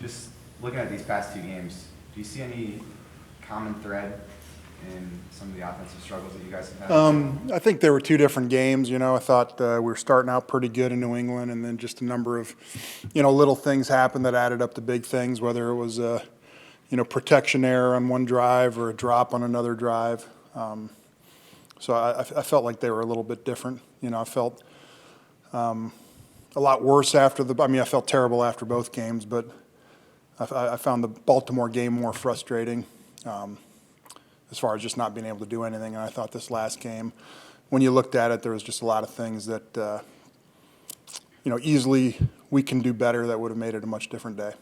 Just looking at these past two games, do you see any common thread in some of the offensive struggles that you guys have had? I think there were two different games. I thought we were starting out pretty good in New England, and then just a number of, little things happened that added up to big things, whether it was a, protection error on one drive or a drop on another drive. So I felt like they were a little bit different. I felt a lot worse I felt terrible after both games, but I found the Baltimore game more frustrating. As far as just not being able to do anything. And I thought this last game, when you looked at it, there was just a lot of things that, easily we can do better that would have made it a much different day.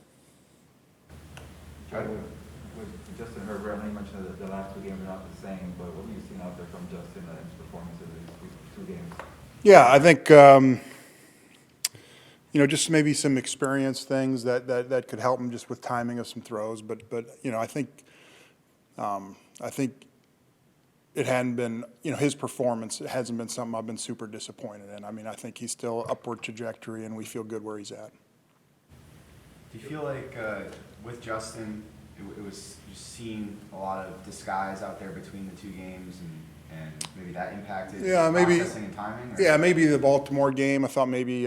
With Justin Herbert, I know you mentioned that the last two games are not the same, but what have you seen out there from Justin and his performance in these two games? Yeah, I think, just maybe some experience things that could help him just with timing of some throws. But I think it hadn't been, his performance, it hasn't been something I've been super disappointed in. I think he's still upward trajectory, and we feel good where he's at. Do you feel like with Justin, it was just seeing a lot of disguise out there between the two games, and maybe that impacted processing and timing? Or? Yeah, maybe the Baltimore game. I thought maybe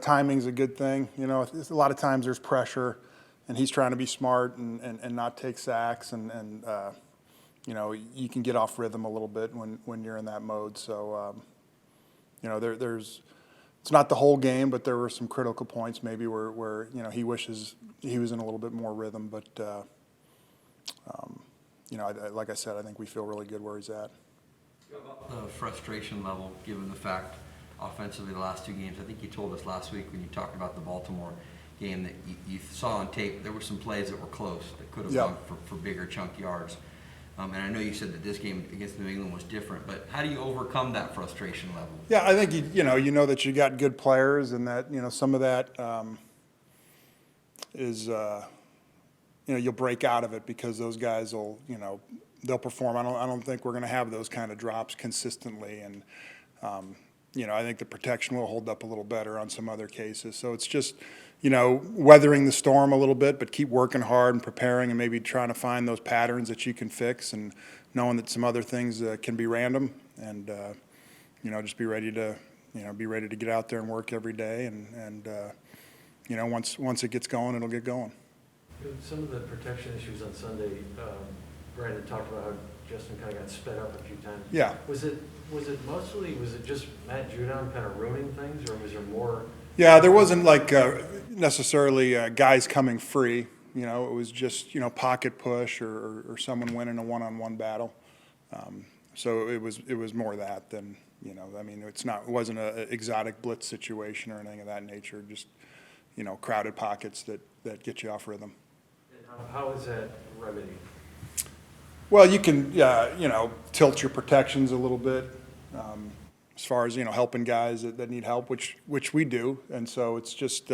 timing's a good thing. A lot of times there's pressure, and he's trying to be smart and not take sacks, and you can get off rhythm a little bit when you're in that mode. So, there's it's not the whole game, but there were some critical points maybe where he wishes he was in a little bit more rhythm. But like I said, I think we feel really good where he's at. The frustration level, given the fact offensively the last two games, I think you told us last week when you talked about the Baltimore game that you saw on tape there were some plays that were close that could have gone for bigger chunk yards. And I know you said that this game against New England was different, but how do you overcome that frustration level? Yeah, I think you know that you got good players, and that some of that is you'll break out of it because those guys will they'll perform. I don't think we're going to have those kind of drops consistently, and I think the protection will hold up a little better on some other cases. So it's just weathering the storm a little bit, but keep working hard and preparing, and maybe trying to find those patterns that you can fix, and knowing that some other things can be random, and just be ready to get out there and work every day, and once it gets going, it'll get going. Some of the protection issues on Sunday, Brandon talked about how Justin kind of got sped up a few times. Yeah. Was it just Matt Judon kind of ruining things, or was there more? Yeah, there wasn't necessarily guys coming free. It was just pocket push or someone winning a one-on-one battle. So it was more that than it wasn't an exotic blitz situation or anything of that nature. Just crowded pockets that get you off rhythm. And how is that remedied? Well, you can tilt your protections a little bit. As far as helping guys that need help, which we do, and so it's just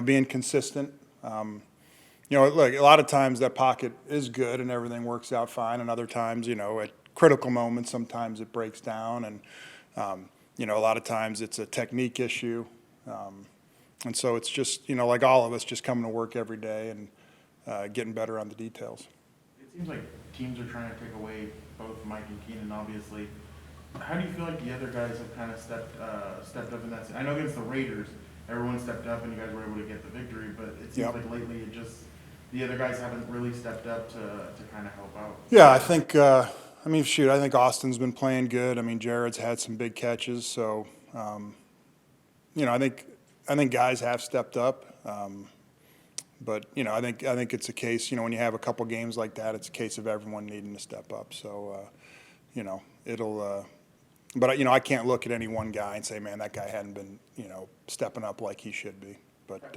being consistent. Look, a lot of times that pocket is good and everything works out fine, and other times at critical moments sometimes it breaks down, and a lot of times it's a technique issue, and so it's just like all of us just coming to work every day and getting better on the details. It seems like teams are trying to take away both Mike and Keenan, obviously. How do you feel like the other guys have kind of stepped up in that? I know against the Raiders, everyone stepped up and you guys were able to get the victory, but it seems like lately the other guys haven't really stepped up to kind of help out. Yeah, I think, I think Austin's been playing good. Jared's had some big catches, so, I think guys have stepped up. But, I think it's a case, when you have a couple games like that, it's a case of everyone needing to step up. So, it'll, but, I can't look at any one guy and say, man, that guy hadn't been, stepping up like he should be. But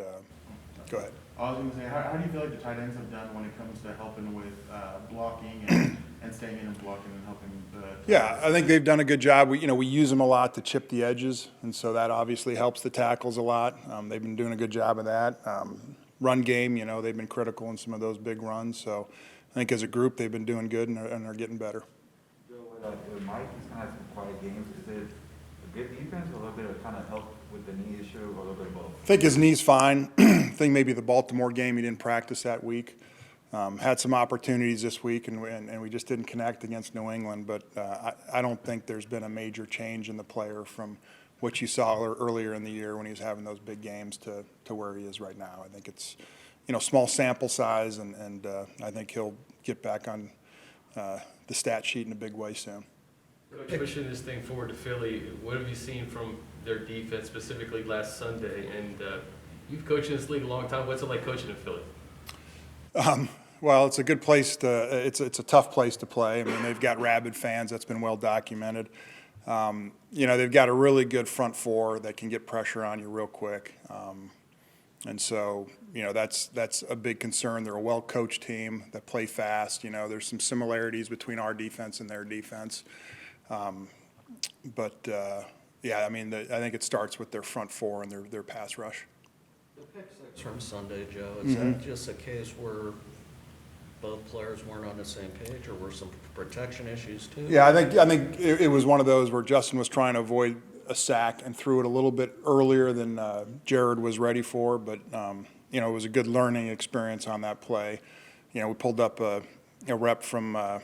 go ahead. I was going to say, how do you feel like the tight ends have done when it comes to helping with blocking and staying in and blocking and helping the Yeah, I think they've done a good job. We use them a lot to chip the edges, and so that obviously helps the tackles a lot. They've been doing a good job of that. Run game, they've been critical in some of those big runs. So I think as a group they've been doing good and are getting better. Joe, Mike, he's kind of had some quiet games. Is it a Did defense a little bit of kind of help with the knee issue, or a little bit of both? I think his knee's fine. I think maybe the Baltimore game, he didn't practice that week. Had some opportunities this week, and we just didn't connect against New England. But I don't think there's been a major change in the player from what you saw earlier in the year when he was having those big games to where he is right now. I think it's, small sample size, and I think he'll get back on the stat sheet in a big way soon. Coach, pushing this thing forward to Philly, what have you seen from their defense, specifically last Sunday? And you've coached in this league a long time. What's it like coaching in Philly? Well, it's a good place it's a tough place to play. I mean, they've got rabid fans. That's been well documented. They've got a really good front four that can get pressure on you real quick. And so, that's a big concern. They're a well-coached team that play fast. There's some similarities between our defense and their defense. I think it starts with their front four and their pass rush. The pick six from Sunday, Joe, is that just a case where both players weren't on the same page, or were some protection issues too? Yeah, I think it was one of those where Justin was trying to avoid a sack and threw it a little bit earlier than Jared was ready for, but it was a good learning experience on that play. We pulled up a rep from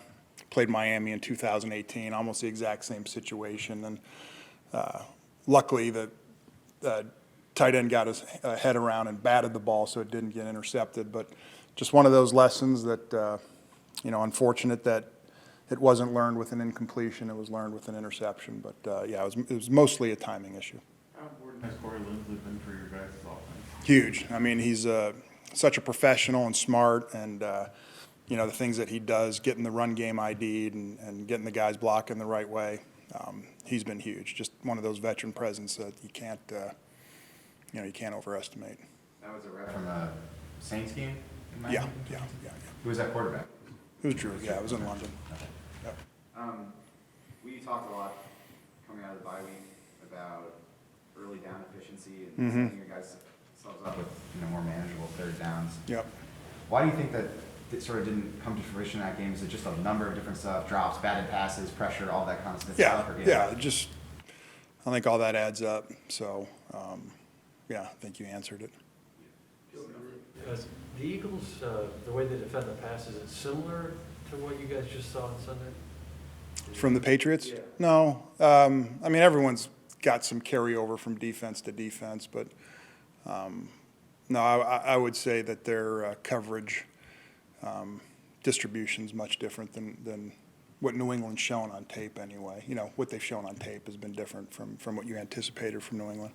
played Miami in 2018, almost the exact same situation, and luckily the tight end got his head around and batted the ball so it didn't get intercepted. But just one of those lessons that, unfortunate that it wasn't learned with an incompletion, it was learned with an interception. But, it was mostly a timing issue. How important has Corey Linsley been for your guys' offense? Huge. I mean, he's such a professional and smart, and, the things that he does, getting the run game ID'd and getting the guys blocking the right way, he's been huge. Just one of those veteran presence that you can't overestimate. That was a rep from a Saints game in Yeah. Miami? Who was that quarterback? It was Drew. Yeah, it was in London. Okay. Yep. We talked a lot coming out of the bye week about early down efficiency and setting your guys selves up with more manageable third downs. Yep. Why do you think that it sort of didn't come to fruition in that game? Is it just a number of different stuff, drops, batted passes, pressure, all that kind of stuff? I think all that adds up. So, I think you answered it. The Eagles, the way they defend the pass, is it similar to what you guys just saw on Sunday? From the Patriots? Yeah. No. Everyone's got some carryover from defense to defense, but no, I would say that their coverage distribution's much different than what New England's shown on tape anyway. What they've shown on tape has been different from what you anticipated from New England.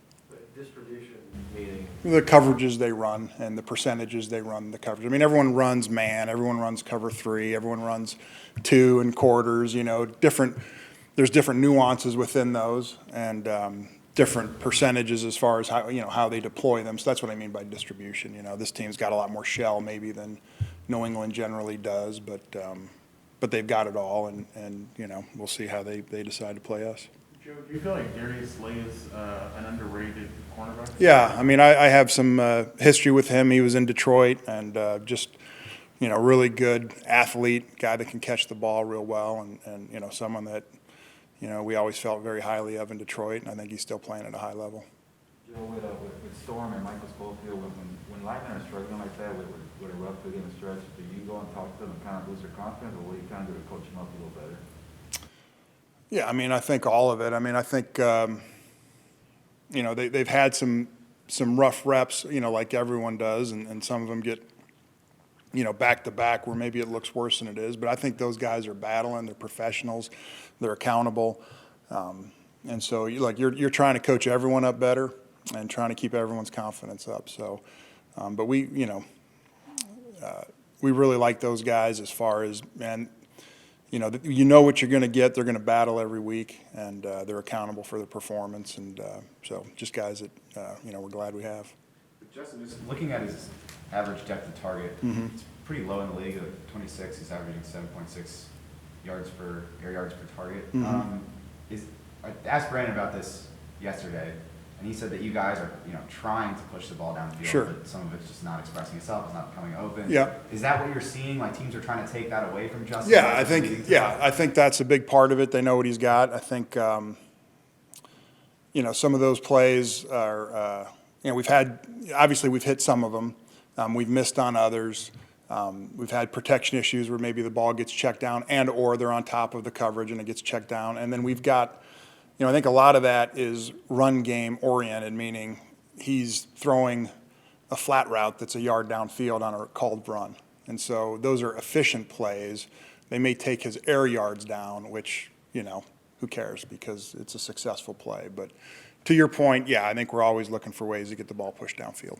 Distribution meaning? The coverages they run and the percentages they run the coverage. Everyone runs man, everyone runs cover 3, everyone runs 2 and quarters, there's different nuances within those and different percentages as far as how they deploy them. So that's what I mean by distribution. This team's got a lot more shell maybe than New England generally does, but they've got it all and we'll see how they decide to play us. Joe, do you feel like Darius Slay is an underrated cornerback? Yeah, I have some history with him. He was in Detroit and just, really good athlete, guy that can catch the ball real well and someone that, we always felt very highly of in Detroit, and I think he's still playing at a high level. Joe, with Storm and Michael Schofield, when linemen are struggling like that with a rough big game stretch, do you go and talk to them and kind of boost their confidence, or will you kind of do to coach them up a little better? Yeah, I think all of it. I think, they've had some rough reps, like everyone does, and some of them get, back to back where maybe it looks worse than it is. But I think those guys are battling. They're professionals. They're accountable. And so, you're trying to coach everyone up better and trying to keep everyone's confidence up. So, but we really like those guys as far as, man, what you're going to get. They're going to battle every week, and they're accountable for their performance. And so just guys that, we're glad we have. Justin, just looking at his average depth of target, it's pretty low in the league. At 26, he's averaging 7.6 air yards per target. I asked Brandon about this yesterday, and he said that you guys are, trying to push the ball down the field. Sure. But some of it's just not expressing itself. It's not becoming open. Yeah. Is that what you're seeing? Like teams are trying to take that away from Justin? Yeah, I think that's a big part of it. They know what he's got. I think, you know, some of those plays are, you know, we've hit some of them. We've missed on others. We've had protection issues where maybe the ball gets checked down or they're on top of the coverage and it gets checked down. And then we've got, you know, I think a lot of that is run game oriented, meaning he's throwing a flat route that's a yard downfield on a called run. And so those are efficient plays. They may take his air yards down, which, you know, who cares because it's a successful play. But to your point, yeah, I think we're always looking for ways to get the ball pushed downfield.